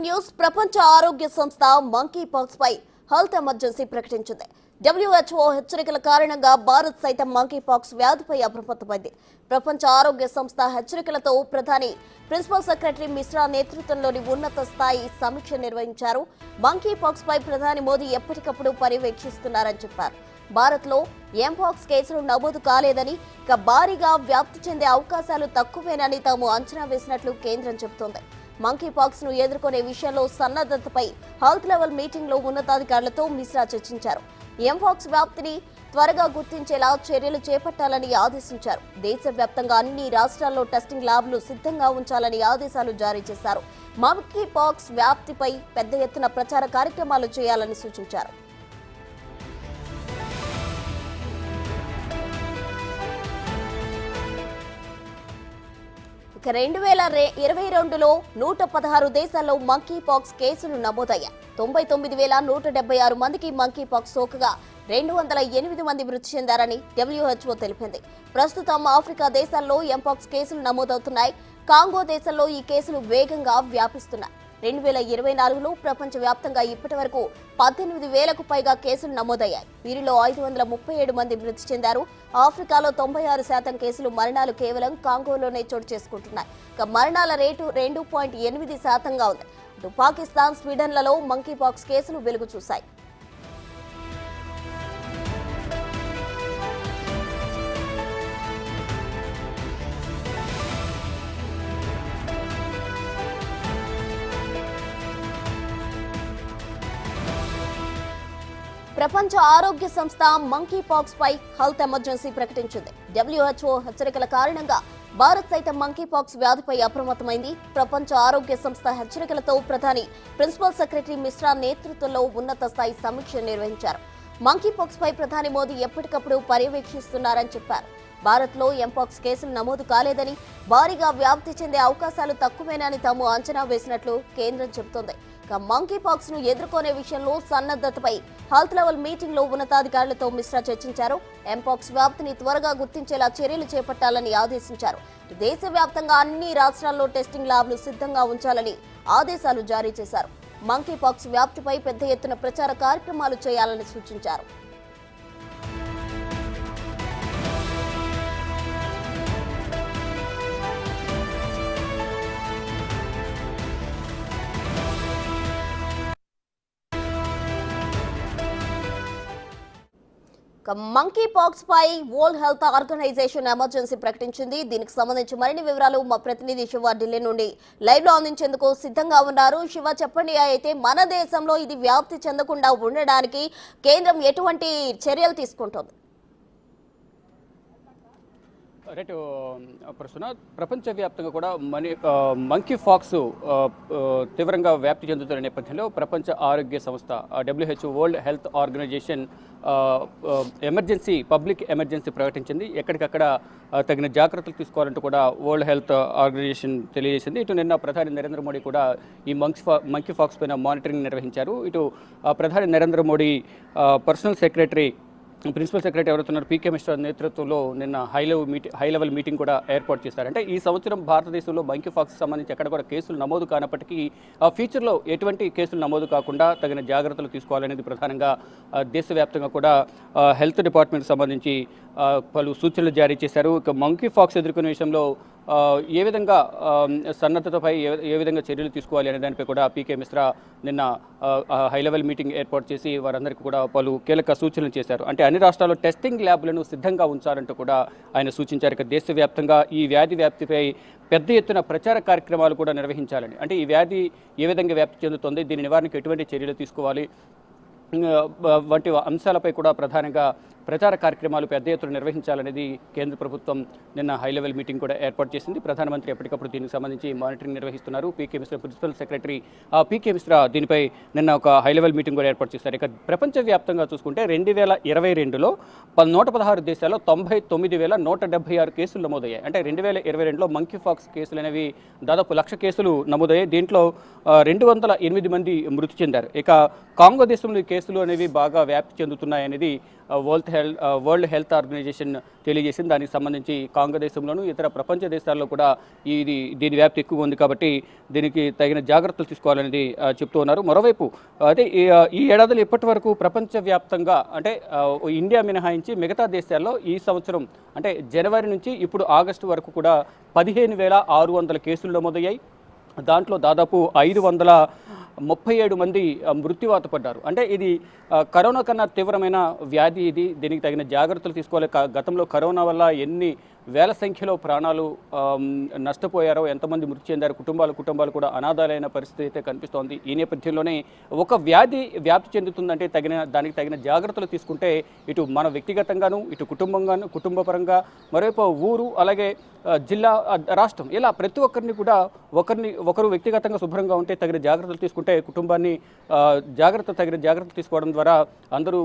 News ప్రపంచ ఆరోగ్య సంస్థ మంకీ పాక్స్ పై హెల్త్ ఎమర్జెన్సీ ప్రకటించింది. WHO హెచ్చరికల కారణంగా భారత్ సైతం మంకీ పాక్స్ వ్యాధిపై అప్రమత్తమైంది. ప్రపంచ ఆరోగ్య సంస్థ హెచ్చరికలతో ప్రధాని ప్రిన్సిపల్ సెక్రటరీ మిశ్రా నేతృత్వంలోని ఉన్నత స్థాయి సమీక్ష నిర్వహించారు. మంకీ పాక్స్ పై ప్రధాని మోదీ ఎప్పటికప్పుడు పర్యవేక్షిస్తున్నారని చెప్పారు. భారత్లో ఎంపాక్స్ కేసులు నమోదు కాలేదని, ఇక భారీగా వ్యాప్తి చెందే అవకాశాలు తక్కువేనని తాము అంచనా వేసినట్లు కేంద్రం చెబుతోంది. మంకీ పాక్స్ ను ఎదుర్కొనే విషయంలో సన్నద్ధతపై హెల్త్ లెవెల్ మీటింగ్ లో ఉన్నతాధికారులతో మిశ్రా చర్చించారు. ఎంపాక్స్ వ్యాప్తిని త్వరగా గుర్తించేలా చర్యలు చేపట్టాలని ఆదేశించారు. దేశవ్యాప్తంగా అన్ని రాష్ట్రాల్లో టెస్టింగ్ ల్యాబ్లు సిద్ధంగా ఉంచాలని ఆదేశాలు జారీ చేశారు. మంకీ పాక్స్ వ్యాప్తిపై పెద్ద ఎత్తున ప్రచార కార్యక్రమాలు చేయాలని సూచించారు. ఇక 2022లో 116 దేశాల్లో మంకీ పాక్స్ కేసులు నమోదయ్యాయి. 99,176 మందికి మంకీ పాక్స్ సోకగా 208 మంది మృతి చెందారని WHO తెలిపింది. ప్రస్తుతం ఆఫ్రికా దేశాల్లో ఎంపాక్స్ కేసులు నమోదవుతున్నాయి. కాంగో దేశంలో ఈ కేసులు వేగంగా వ్యాపిస్తున్నాయి. 2024లో ప్రపంచవ్యాప్తంగా ఇప్పటి వరకు 18,000కు పైగా కేసులు నమోదయ్యాయి. వీరిలో 537 మంది మృతి చెందారు. ఆఫ్రికాలో 96% కేసులు మరణాలు కేవలం కాంగోలోనే చోటు చేసుకుంటున్నాయి. ఇక మరణాల రేటు 2.8%గా ఉంది. ఇటు పాకిస్తాన్, స్వీడన్లలో మంకీ పాక్స్ కేసులు వెలుగు చూశాయి. ప్రపంచ ఆరోగ్య సంస్థ మంకీ పాక్స్ పై హెల్త్ ఎమర్జెన్సీ ప్రకటించింది. WHO హెచ్చరికల కారణంగా భారత్ సైతం మంకీ పాక్స్ వ్యాధిపై అప్రమత్తమైంది. ప్రపంచ ఆరోగ్య సంస్థ హెచ్చరికలతో ప్రధాని ప్రిన్సిపల్ సెక్రటరీ మిశ్రా నేతృత్వంలో ఉన్నత స్థాయి సమీక్ష నిర్వహించారు. మంకీ పాక్స్ పై ప్రధాని మోదీ ఎప్పటికప్పుడు పర్యవేక్షిస్తున్నారని చెప్పారు. భారత్లో ఎంపాక్స్ కేసులు నమోదు కాలేదని, భారీగా వ్యాప్తి చెందే అవకాశాలు తక్కువేనని తాము అంచనా వేసినట్లు కేంద్రం చెబుతోంది. మంకీ పాక్స్ ను ఎదుర్కొనే విషయంలో సన్నద్ధతపై హెల్త్ లెవెల్ మీటింగ్ లో ఉన్నతాధికారులతో మిశ్రా చర్చించారు. ఎంపాక్స్ వ్యాప్తిని త్వరగా గుర్తించేలా చర్యలు చేపట్టాలని ఆదేశించారు. దేశవ్యాప్తంగా అన్ని రాష్ట్రాల్లో టెస్టింగ్ ల్యాబ్లు సిద్ధంగా ఉంచాలని ఆదేశాలు జారీ చేశారు. మంకీ పాక్స్ వ్యాప్తిపై పెద్ద ఎత్తున ప్రచార కార్యక్రమాలు చేయాలని సూచించారు. మంకీ పాక్స్ పై వరల్డ్ హెల్త్ ఆర్గనైజేషన్ ఎమర్జెన్సీ ప్రకటించింది. దీనికి సంబంధించి మరిన్ని వివరాలు మా ప్రతినిధి శివ ఢిల్లీ నుండి లైవ్ లో అందించేందుకు సిద్ధంగా ఉన్నారు. శివ, చెప్పండి, అయితే మన దేశంలో ఇది వ్యాప్తి చెందకుండా ఉండడానికి కేంద్రం ఎటువంటి చర్యలు తీసుకుంటోంది? రైట్, ప్రస్తుతం ప్రపంచవ్యాప్తంగా కూడా మంకీ పాక్స్ తీవ్రంగా వ్యాప్తి చెందుతున్న నేపథ్యంలో ప్రపంచ ఆరోగ్య సంస్థ WHO world health organization public emergency ప్రకటించింది. ఎక్కడికక్కడ తగిన జాగ్రత్తలు తీసుకోవాలంటూ కూడా వరల్డ్ హెల్త్ ఆర్గనైజేషన్ తెలియజేసింది. ఇటు నిన్న ప్రధాని నరేంద్ర మోడీ కూడా ఈ మంకీ పాక్స్ పైన మానిటరింగ్ నిర్వహించారు. ఇటు ప్రధాని నరేంద్ర మోడీ ప్రిన్సిపల్ సెక్రటరీ ఎవరుతున్నారు పీకే మిశ్రా నేతృత్వంలో నిన్న హై లెవెల్ మీటింగ్ కూడా ఏర్పాటు చేశారు. అంటే ఈ సంవత్సరం భారతదేశంలో మంకీ పాక్స్ సంబంధించి ఎక్కడ కూడా కేసులు నమోదు కానప్పటికీ ఫ్యూచర్లో ఎటువంటి కేసులు నమోదు కాకుండా తగిన జాగ్రత్తలు తీసుకోవాలనేది ప్రధానంగా దేశవ్యాప్తంగా కూడా హెల్త్ డిపార్ట్మెంట్ సంబంధించి పలు సూచనలు జారీ చేశారు. ఇక మంకీ పాక్స్ ఎదుర్కొనే విషయంలో ఏ విధంగా సన్నద్ధతపై ఏ విధంగా చర్యలు తీసుకోవాలి అనే దానిపై కూడా పీకే మిశ్రా నిన్న హై లెవెల్ మీటింగ్ ఏర్పాటు చేసి వారందరికీ కూడా పలు కీలక సూచనలు చేశారు. అంటే అన్ని రాష్ట్రాల్లో టెస్టింగ్ ల్యాబ్లను సిద్ధంగా ఉంచాలంటూ కూడా ఆయన సూచించారు. ఇక దేశవ్యాప్తంగా ఈ వ్యాధి వ్యాప్తిపై పెద్ద ఎత్తున ప్రచార కార్యక్రమాలు కూడా నిర్వహించాలని, అంటే ఈ వ్యాధి ఏ విధంగా వ్యాప్తి చెందుతుంది, దీని నివారణకు ఎటువంటి చర్యలు తీసుకోవాలి వంటి అంశాలపై కూడా ప్రధానంగా ప్రచార కార్యక్రమాలు పెద్ద ఎత్తున నిర్వహించాలనేది కేంద్ర ప్రభుత్వం నిన్న హై లెవెల్ మీటింగ్ కూడా ఏర్పాటు చేసింది. ప్రధానమంత్రి ఎప్పటికప్పుడు దీనికి సంబంధించి మానిటరింగ్ నిర్వహిస్తున్నారు. పీకే మిశ్రా ప్రిన్సిపల్ సెక్రటరీ పీకే మిశ్రా దీనిపై నిన్న ఒక హై లెవెల్ మీటింగ్ కూడా ఏర్పాటు చేశారు. ఇక ప్రపంచవ్యాప్తంగా చూసుకుంటే 2022లో 116 దేశాల్లో 99,176 కేసులు నమోదయ్యాయి. అంటే 2022లో మంకీ పాక్స్ కేసులు అనేవి దాదాపు 1,00,000 కేసులు నమోదయ్యాయి. దీంట్లో 208 మంది మృతి చెందారు. ఇక కాంగో దేశంలో ఈ కేసులు అనేవి బాగా వ్యాప్తి చెందుతున్నాయనేది వరల్డ్ హెల్త్ ఆర్గనైజేషన్ తెలియజేసింది. దానికి సంబంధించి కాంగో దేశంలోనూ ఇతర ప్రపంచ దేశాల్లో కూడా దీని వ్యాప్తి ఎక్కువ ఉంది కాబట్టి దీనికి తగిన జాగ్రత్తలు తీసుకోవాలనేది చెప్తూ ఉన్నారు. మరోవైపు అదే ఈ ఏడాదిలో ఇప్పటి వరకు ప్రపంచవ్యాప్తంగా అంటే ఇండియా మినహాయించి మిగతా దేశాల్లో ఈ సంవత్సరం అంటే జనవరి నుంచి ఇప్పుడు ఆగస్టు వరకు కూడా 15,600 కేసులు నమోదయ్యాయి. దాంట్లో దాదాపు 537 మంది మృత్యువాత పడ్డారు. అంటే ఇది కరోనా కన్నా తీవ్రమైన వ్యాధి. దీనికి తగిన జాగ్రత్తలు తీసుకోవాలి. గతంలో కరోనా వల్ల ఎన్ని వేల సంఖ్యలో ప్రాణాలు నష్టపోయారో, ఎంతమంది మృతి చెందారు, కుటుంబాలు కూడా అనాథాలైన పరిస్థితి అయితే కనిపిస్తోంది. ఈ నేపథ్యంలోనే ఒక వ్యాధి వ్యాప్తి చెందుతుందంటే దానికి తగిన జాగ్రత్తలు తీసుకుంటే ఇటు మన వ్యక్తిగతంగాను, ఇటు కుటుంబపరంగా, మరోవైపు ఊరు, అలాగే జిల్లా, రాష్ట్రం, ఇలా ప్రతి ఒక్కరిని కూడా ఒకరు వ్యక్తిగతంగా శుభ్రంగా ఉంటే తగిన జాగ్రత్తలు తీసుకుంటే కుటుంబాన్ని తగిన జాగ్రత్తలు తీసుకోవడం ద్వారా అందరూ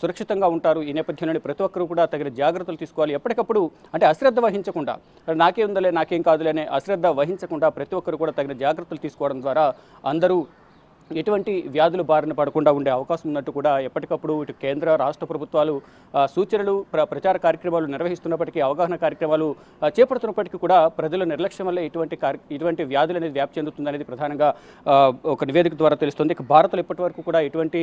సురక్షితంగా ఉంటారు. ఈ నేపథ్యంలోనే ప్రతి ఒక్కరూ కూడా తగిన జాగ్రత్తలు తీసుకోవాలి. ఎప్పటికప్పుడు అంటే అశ్రద్ధ వహించకుండా, నాకేం ఉందలే నాకేం కాదులే అనే అశ్రద్ధ వహించకుండా ప్రతి ఒక్కరు కూడా తగిన జాగ్రత్తలు తీసుకోవడం ద్వారా అందరూ ఎటువంటి వ్యాధులు బారిన పడకుండా ఉండే అవకాశం ఉన్నట్టు కూడా ఎప్పటికప్పుడు ఇటు కేంద్ర రాష్ట్ర ప్రభుత్వాలు సూచనలు ప్రచార కార్యక్రమాలు నిర్వహిస్తున్నప్పటికీ, అవగాహన కార్యక్రమాలు చేపడుతున్నప్పటికీ కూడా ప్రజల నిర్లక్ష్యం వల్ల ఇటువంటి వ్యాధులు అనేది వ్యాప్తి చెందుతుందనేది ప్రధానంగా ఒక నివేదిక ద్వారా తెలుస్తుంది. ఇక భారత్లో ఇప్పటి వరకు కూడా ఇటువంటి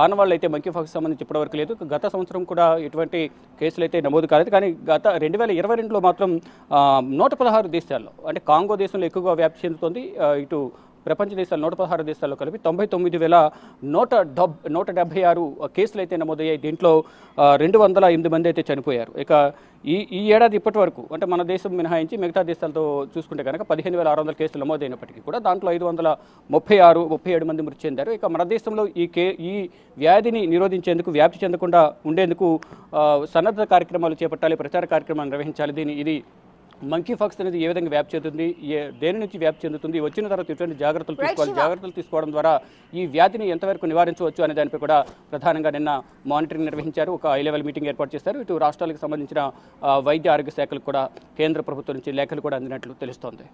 ఆనవాళ్ళు అయితే మంకీపాక్స్ సంబంధించి ఇప్పటివరకు లేదు. గత సంవత్సరం కూడా ఇటువంటి కేసులు అయితే నమోదు కాలేదు. కానీ గత 2022లో మాత్రం 116 దేశాల్లో అంటే కాంగో దేశంలో ఎక్కువగా వ్యాప్తి చెందుతుంది. ఇటు ప్రపంచ దేశాలు 116 దేశాల్లో కలిపి 99,176 కేసులు అయితే నమోదయ్యాయి. దీంట్లో 208 మంది అయితే చనిపోయారు. ఇక ఈ ఏడాది ఇప్పటి వరకు అంటే మన దేశం మినహాయించి మిగతా దేశాలతో చూసుకుంటే కనుక 15,600 కేసులు నమోదైనప్పటికీ కూడా దాంట్లో 537 మంది మృతి చెందారు. ఇక మన దేశంలో ఈ వ్యాధిని నిరోధించేందుకు, వ్యాప్తి చెందకుండా ఉండేందుకు సన్నద్ధ కార్యక్రమాలు చేపట్టాలి, ప్రచార కార్యక్రమాలు నిర్వహించాలి. ఇది మంకీపాక్స్ అనేది ఏ విధంగా వ్యాప్తి చెందుతుంది, దేని నుంచి వ్యాప్తి చెందుతుంది, వచ్చిన తర్వాత ఎటువంటి జాగ్రత్తలు తీసుకోవాలి, జాగ్రత్తలు తీసుకోవడం ద్వారా ఈ వ్యాధిని ఎంతవరకు నివారించవచ్చు అనే దానిపై కూడా ప్రధానంగా నిన్న మానిటరింగ్ నిర్వహించారు. ఒక హై లెవెల్ మీటింగ్ ఏర్పాటు చేశారు. ఇటు రాష్ట్రాలకు సంబంధించిన వైద్య ఆరోగ్య శాఖలకు కూడా కేంద్ర ప్రభుత్వం నుంచి లేఖలు కూడా అందినట్లు తెలుస్తోంది.